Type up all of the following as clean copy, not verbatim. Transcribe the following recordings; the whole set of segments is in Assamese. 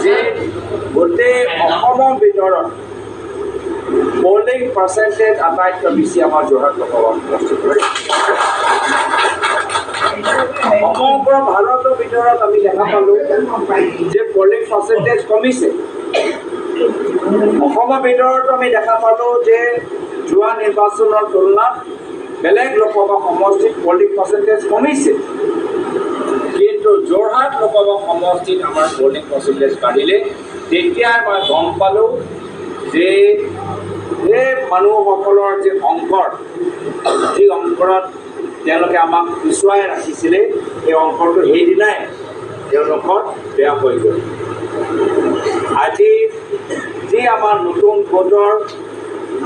যে গোটেই অসমৰ ভিতৰত পোলিং পাৰ্চেণ্টেজ আটাইতকৈ বেছি আমাৰ যোৰহাট লোকসভা সমষ্টিত হয়। সমগ্ৰ ভাৰতৰ ভিতৰত আমি দেখা পালোঁ যে পোলিং পাৰ্চেণ্টেজ কমিছে। অসমৰ ভিতৰত আমি দেখা পালোঁ যে যোৱা নিৰ্বাচনৰ তুলনাত বেলেগ লোকসভা সমষ্টিত পোলিং পাৰ্চেণ্টেজ কমিছে, কিন্তু যোৰহাট লোকসভা সমষ্টিত আমাৰ পোলিং পাৰ্চেণ্টেজ বাঢ়িলে। তেতিয়াই মই গম পালোঁ যে এই মানুহসকলৰ যি অংকৰ, যি অংকৰত তেওঁলোকে আমাক পিছুৱাই ৰাখিছিলে, সেই অংকটো সেইদিনাই তেওঁলোকৰ বেয়া হৈ গ'ল। আজি যি আমাৰ নতুন গোটৰ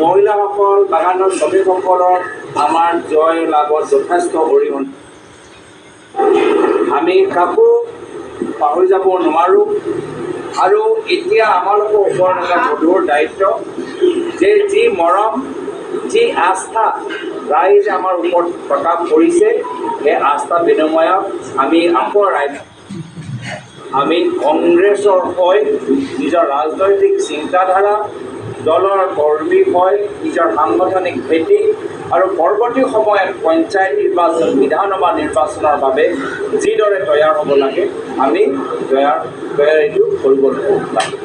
মহিলাসকল, বাগানৰ শ্ৰমিকসকলৰ আমাৰ জয় লাভত যথেষ্ট অৰিহণা। আমি কাকো পাহৰি যাব নোৱাৰোঁ আৰু এতিয়া আমালোকৰ ওপৰত এটা গধুৰ দায়িত্ব যে যি মৰম, যি আস্থা ৰাইজে আমাৰ ওপৰত প্ৰকাশ কৰিছে, সেই আস্থা বিনিময়ত আমি আকৌ আমি কংগ্ৰেছৰ হৈ নিজৰ ৰাজনৈতিক চিন্তাধাৰা, দলৰ কৰ্মী হৈ নিজৰ সাংগঠনিক ভেটি আৰু পৰৱৰ্তী সময়ত পঞ্চায়ত নিৰ্বাচন, বিধানসভা নিৰ্বাচনৰ বাবে যিদৰে তৈয়াৰ হ'ব লাগে, আমি তৈয়াৰীটো কৰিব লাগে।